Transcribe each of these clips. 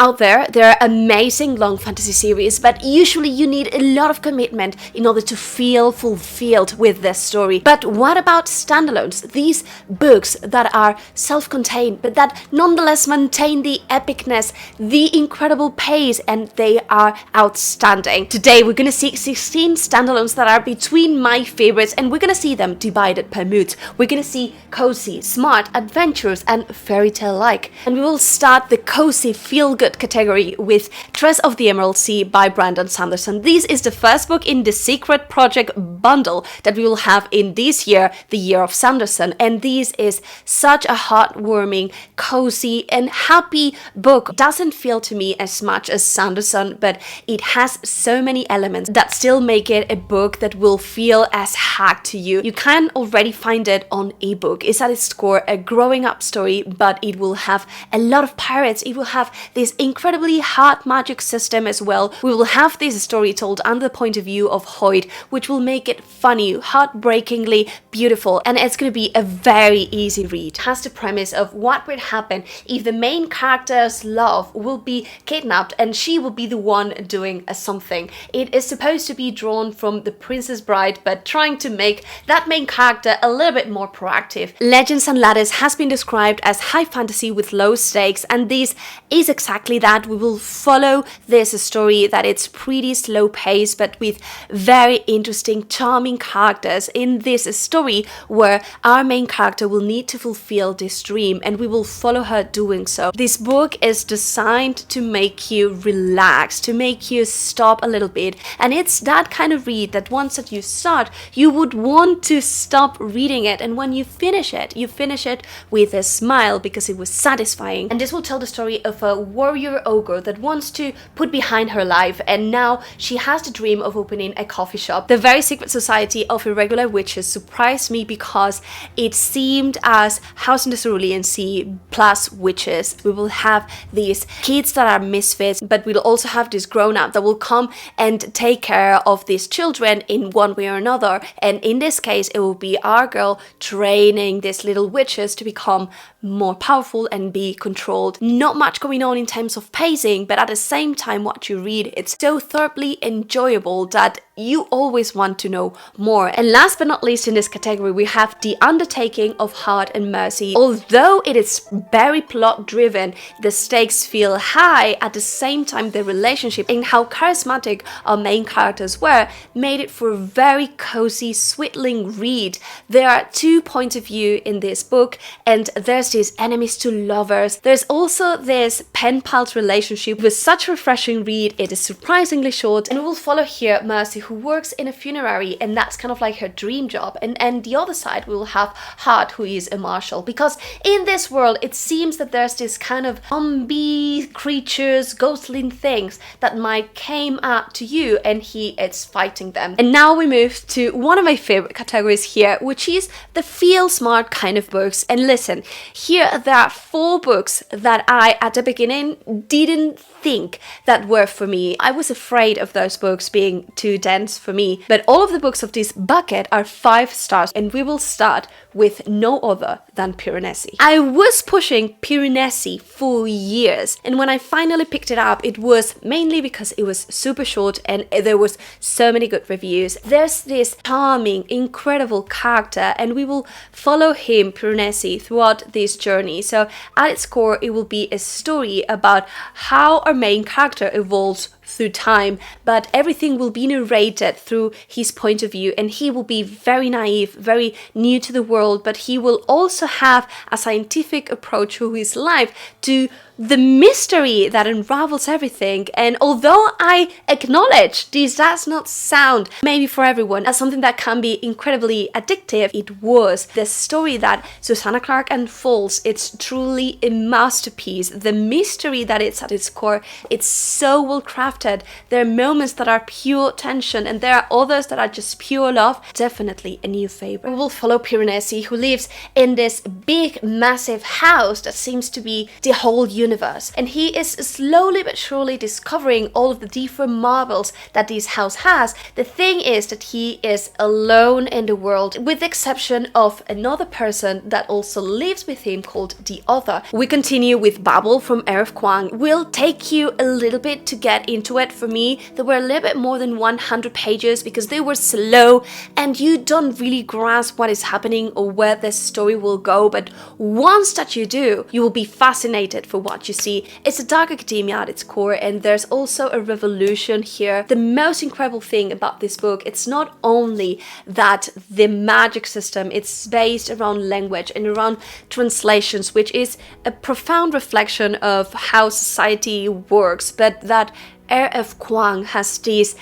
Out there are amazing long fantasy series, but usually you need a lot of commitment in order to feel fulfilled with this story. But what about standalones? These books that are self-contained, but that nonetheless maintain the epicness, the incredible pace, and they are outstanding. Today we're gonna see 16 standalones that are between my favorites, and we're gonna see them divided per mood. We're gonna see cozy, smart, adventurous, and fairytale-like. And we will start the cozy, feel-good category with Tress of the Emerald Sea by Brandon Sanderson. This is the first book in the Secret Project bundle that we will have in this year, the year of Sanderson, and this is such a heartwarming, cozy, and happy book. It doesn't feel to me as much as Sanderson, but it has so many elements that still make it a book that will feel as hacked to you. You can already find it on ebook. It's at its core a growing up story, but it will have a lot of pirates. It will have this incredibly hard magic system as well. We will have this story told under the point of view of Hoyt, which will make it funny, heartbreakingly beautiful, and it's going to be a very easy read. It has the premise of what would happen if the main character's love will be kidnapped and she will be the one doing something. It is supposed to be drawn from The Princess Bride, but trying to make that main character a little bit more proactive. Legends and Lattes has been described as high fantasy with low stakes, and this is exactly that. We will follow this story that it's pretty slow pace, but with very interesting, charming characters in this story where our main character will need to fulfill this dream, and we will follow her doing so. This book is designed to make you relax, to make you stop a little bit, and it's that kind of read that once that you start, you would want to stop reading it, and when you finish it with a smile because it was satisfying. And this will tell the story of a warrior ogre that wants to put behind her life, and now she has the dream of opening a coffee shop. The very secret society of irregular witches surprised me because it seemed as House in the Cerulean Sea plus witches. We will have these kids that are misfits, but we'll also have this grown-up that will come and take care of these children in one way or another, and in this case it will be our girl training these little witches to become more powerful and be controlled. Not much going on in terms of pacing, but at the same time what you read, it's so thoroughly enjoyable that you always want to know more. And last but not least in this category, we have The Undertaking of Hart and Mercy. Although it is very plot driven, the stakes feel high. At the same time, the relationship and how charismatic our main characters were made it for a very cozy, sweetling read. There are two points of view in this book, and there's this enemies to lovers. There's also this pen pals relationship with such a refreshing read. It is surprisingly short, and we will follow here Mercy, who works in a funerary, and that's kind of like her dream job, and the other side we will have Hart, who is a marshal, because in this world it seems that there's this kind of zombie creatures, ghostly things that might came up to you, and he is fighting them. And now we move to one of my favorite categories here, which is the feel smart kind of books. And listen, here there are 4 books that I at the beginning didn't think that were for me. I was afraid of those books being too dense for me, but all of the books of this bucket are 5 stars, and we will start with no other than Piranesi. I was pushing Piranesi for years, and when I finally picked it up, it was mainly because it was super short and there was so many good reviews. There's this charming, incredible character, and we will follow him, Piranesi, throughout this journey. So at its core, it will be a story about how our main character evolves through time, but everything will be narrated through his point of view, and he will be very naive, very new to the world, but he will also have a scientific approach to his life, to the mystery that unravels everything. And although I acknowledge this does not sound maybe for everyone as something that can be incredibly addictive, it was. The story that Susanna Clark unfolds, it's truly a masterpiece. The mystery that it's at its core, it's so well crafted. There are moments that are pure tension, and there are others that are just pure love. Definitely a new favorite. We will follow Piranesi, who lives in this big massive house that seems to be the whole universe universe. And he is slowly but surely discovering all of the different marvels that this house has. The thing is that he is alone in the world, with the exception of another person that also lives with him called the Other. We continue with Babel from R.F. Kuang. We'll take you a little bit to get into it. For me, there were a little bit more than 100 pages because they were slow and you don't really grasp what is happening or where this story will go, but once that you do, you will be fascinated for what you see. It's a dark academia at its core, and there's also a revolution here. The most incredible thing about this book, it's not only that the magic system, it's based around language and around translations, which is a profound reflection of how society works, but that R.F. Kuang has this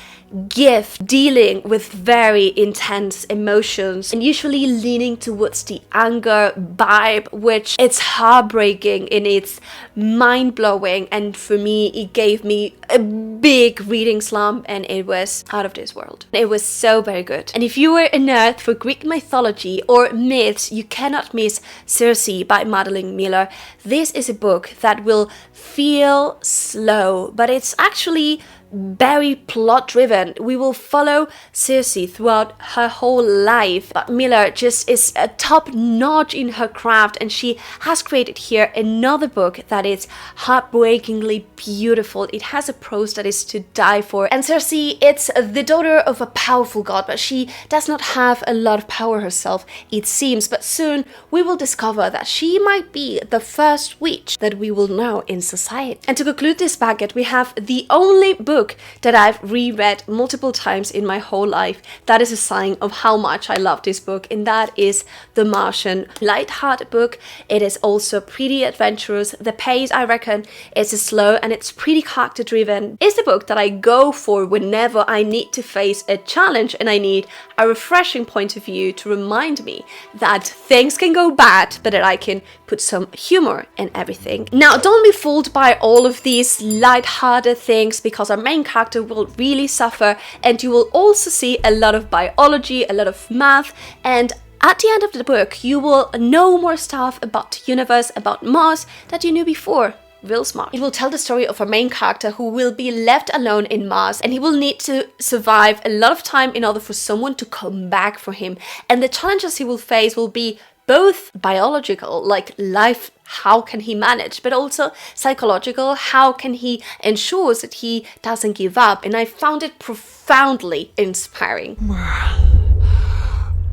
gift dealing with very intense emotions and usually leaning towards the anger vibe, which it's heartbreaking and it's mind-blowing, and for me it gave me a big reading slump and it was out of this world. It was so very good. And if you were a nerd for Greek mythology or myths, you cannot miss Circe by Madeline Miller. This is a book that will feel slow, but it's actually very plot driven. We will follow Circe throughout her whole life, but Miller just is a top notch in her craft, and she has created here another book that is heartbreakingly beautiful. It has a prose that is to die for, and Circe, it's the daughter of a powerful god, but she does not have a lot of power herself, it seems, but soon we will discover that she might be the first witch that we will know in society. And to conclude this packet, we have the only book that I've reread multiple times in my whole life. That is a sign of how much I love this book, and that is The Martian. Light-hearted book. It is also pretty adventurous. The pace, I reckon, is slow and it's pretty character driven. It's the book that I go for whenever I need to face a challenge and I need a refreshing point of view to remind me that things can go bad, but that I can put some humor in everything. Now, don't be fooled by all of these light-hearted things, because our main character will really suffer, and you will also see a lot of biology, a lot of math, and at the end of the book you will know more stuff about the universe, about Mars, that you knew before. Real smart. It will tell the story of our main character who will be left alone in Mars, and he will need to survive a lot of time in order for someone to come back for him, and the challenges he will face will be both biological, like life, how can he manage, but also psychological, how can he ensure that he doesn't give up. And I found it profoundly inspiring.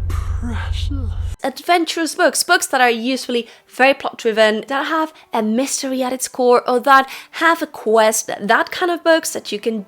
Precious. Adventurous books that are usually very plot driven, that have a mystery at its core, or that have a quest, that kind of books that you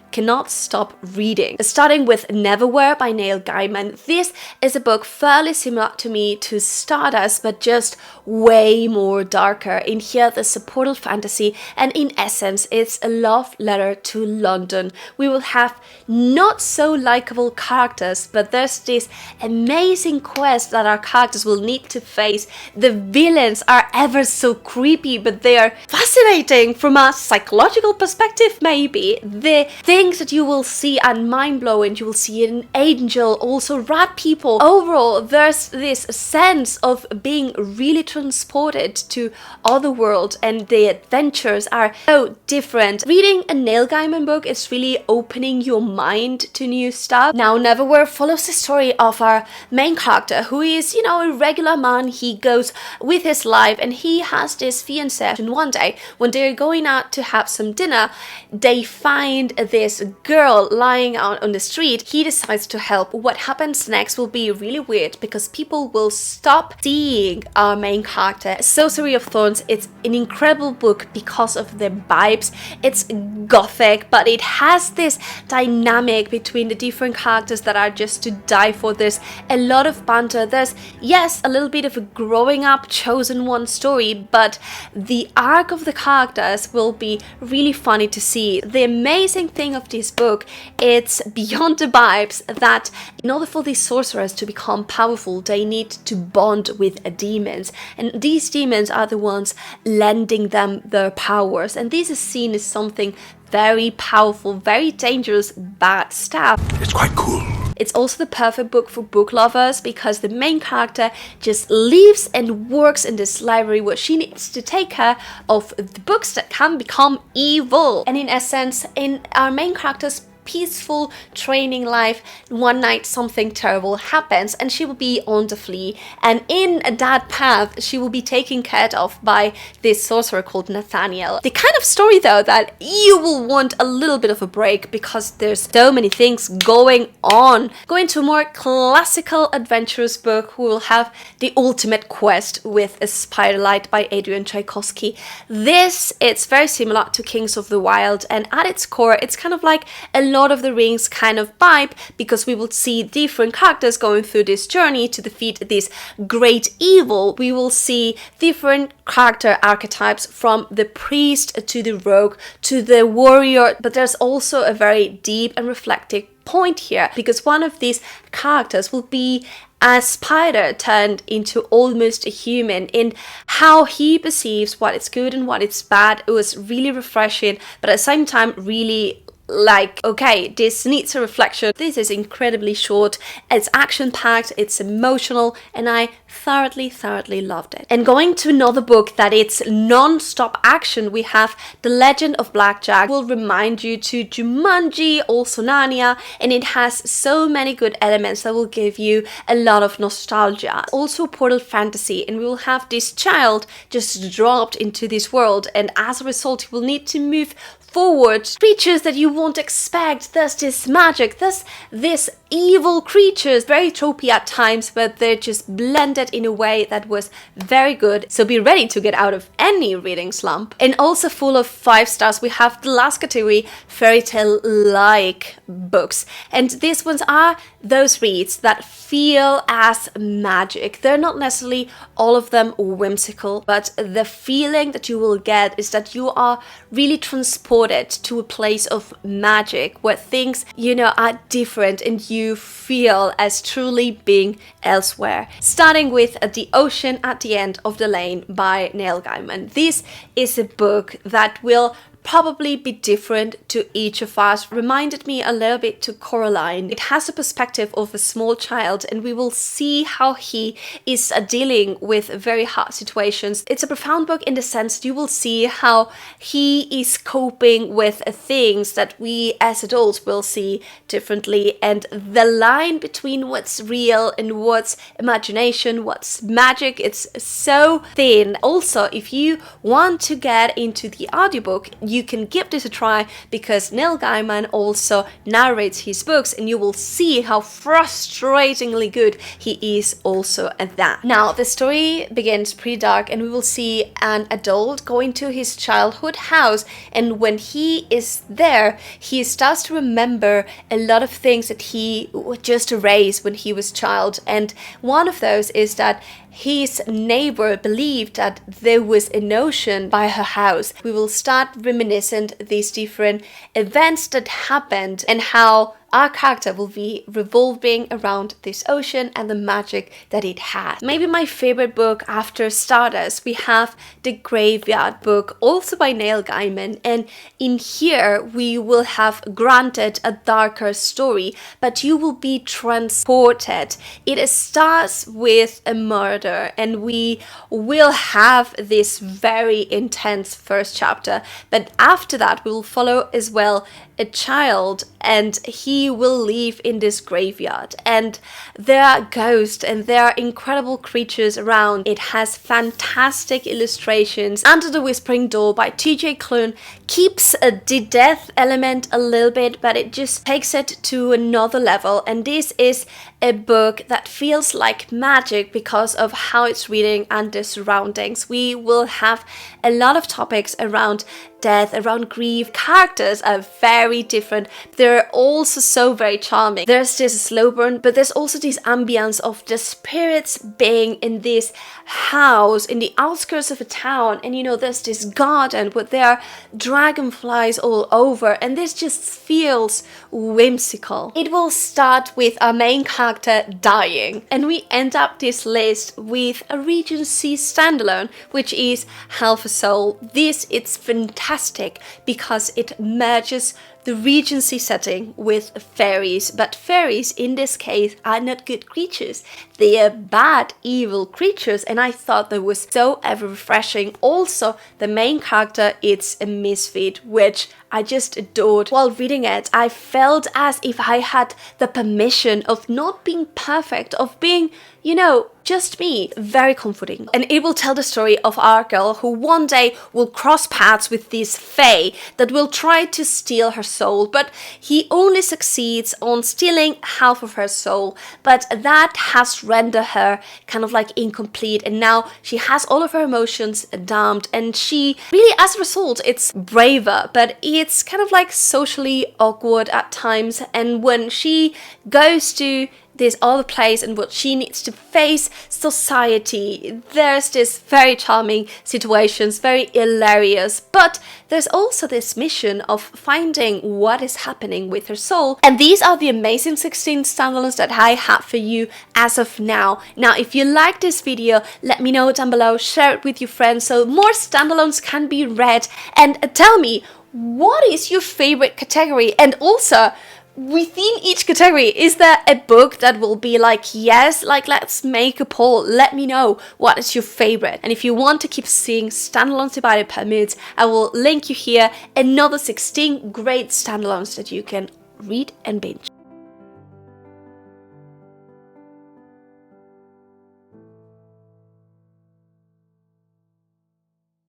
cannot stop reading. Starting with Neverwhere by Neil Gaiman. This is a book fairly similar to me to Stardust, but just way more darker. In here there's a portal fantasy, and in essence it's a love letter to London. We will have not so likable characters, but there's this amazing quest that our characters will need to face. The villains are ever so creepy, but they are fascinating from a psychological perspective maybe. The things that you will see are mind-blowing. You will see an angel, also rat people. Overall, there's this sense of being really transported to other world, and the adventures are so different. Reading a Neil Gaiman book is really opening your mind to new stuff. Now, Neverwhere follows the story of our main character, who is, a regular man. He goes with his life, and he has this fiancée. And one day, when they're going out to have some dinner, they find this girl lying out on the street. He decides to help. What happens next will be really weird, because people will stop seeing our main character. Sorcery of Thorns, it's an incredible book because of the vibes. It's gothic, but it has this dynamic between the different characters that are just to die for. There's a lot of banter. There's, yes, a little bit of a growing up chosen one story, but the arc of the characters will be really funny to see. The amazing thing of this book, it's beyond the vibes that in order for these sorcerers to become powerful, they need to bond with demons, and these demons are the ones lending them their powers, and this is seen as something very powerful, very dangerous, bad stuff. It's quite cool. It's also the perfect book for book lovers because the main character just lives and works in this library where she needs to take care of the books that can become evil. And in essence, in our main character's peaceful training life, one night something terrible happens and she will be on the flee, and in that path she will be taken care of by this sorcerer called Nathaniel. The kind of story though that you will want a little bit of a break because there's so many things going on. Going to a more classical adventurous book, we will have The Ultimate Quest with a Spiderlight by Adrian Tchaikovsky. This, it's very similar to Kings of the Wild, and at its core it's kind of like a Lord of the Rings kind of vibe, because we will see different characters going through this journey to defeat this great evil. We will see different character archetypes from the priest to the rogue to the warrior, but there's also a very deep and reflective point here, because one of these characters will be a spider turned into almost a human. In how he perceives what is good and what is bad, it was really refreshing, but at the same time really like, okay, this needs a reflection. This is incredibly short, it's action-packed, it's emotional, and I thoroughly loved it. And going to another book that it's non-stop action, we have The Legend of Blackjack. Will remind you to Jumanji, also Narnia, and it has so many good elements that will give you a lot of nostalgia. Also portal fantasy, and we will have this child just dropped into this world, and as a result he will need to move forward. Creatures that you won't expect, there's this magic, there's this evil creatures, very tropey at times, but they're just blended in a way that was very good. So be ready to get out of any reading slump. And also full of 5 stars, we have the last category, fairytale like books. And these ones are those reads that feel as magic. They're not necessarily all of them whimsical, but the feeling that you will get is that you are really transported to a place of magic where things, you know, are different and you feel as truly being elsewhere. Starting with The Ocean at the End of the Lane by Neil Gaiman. This is a book that will probably be different to each of us. Reminded me a little bit to Coraline. It has the perspective of a small child, and we will see how he is dealing with very hard situations. It's a profound book in the sense you will see how he is coping with things that we as adults will see differently, and the line between what's real and what's imagination, what's magic, it's so thin. Also, if you want to get into the audiobook, you can give this a try, because Neil Gaiman also narrates his books, and you will see how frustratingly good he is also at that. Now, the story begins pretty dark, and we will see an adult going to his childhood house, and when he is there, he starts to remember a lot of things that he just erased when he was a child. And one of those is that his neighbor believed that there was an ocean by her house. We will start reminiscing these different events that happened and how our character will be revolving around this ocean and the magic that it has. Maybe my favorite book after Stardust, we have The Graveyard book, also by Neil Gaiman, and in here we will have granted a darker story, but you will be transported. It starts with a murder, and we will have this very intense first chapter, but after that we will follow as well a child, and he will live in this graveyard, and there are ghosts and there are incredible creatures around. It has fantastic illustrations. Under the Whispering Door by TJ Klune keeps the death element a little bit, but it just takes it to another level, and this is a book that feels like magic because of how it's reading and the surroundings. We will have a lot of topics around death, around grief. Characters are very different. They're also so very charming. There's this slow burn, but there's also this ambience of the spirits being in this house in the outskirts of a town, and you know, there's this garden where there are dragonflies all over, and this just feels whimsical. It will start with our main character dying, and we end up this list with a Regency standalone, which is Half a Soul. This, it's fantastic because it merges the Regency setting with fairies, but fairies in this case are not good creatures. They are bad, evil creatures, and I thought that was so ever refreshing. Also, the main character, it's a misfit, which I just adored. While reading it, I felt as if I had the permission of not being perfect, of being, you know, just me. Very comforting. And it will tell the story of our girl who one day will cross paths with this fae that will try to steal her soul, but he only succeeds on stealing half of her soul, but that has rendered her kind of like incomplete, and now she has all of her emotions damped, and she really, as a result, it's braver, but it's kind of like socially awkward at times. And when she goes to this other place and what she needs to face society, there's this very charming situations, very hilarious, but there's also this mission of finding what is happening with her soul. And these are the amazing 16 standalones that I have for you as of now. Now, if you like this video, let me know down below, share it with your friends so more standalones can be read, and tell me, what is your favorite category? And also, within each category, is there a book that will be like, yes, like let's make a poll, let me know what is your favorite. And if you want to keep seeing standalones divided per moods, I will link you here another 16 great standalones that you can read and binge.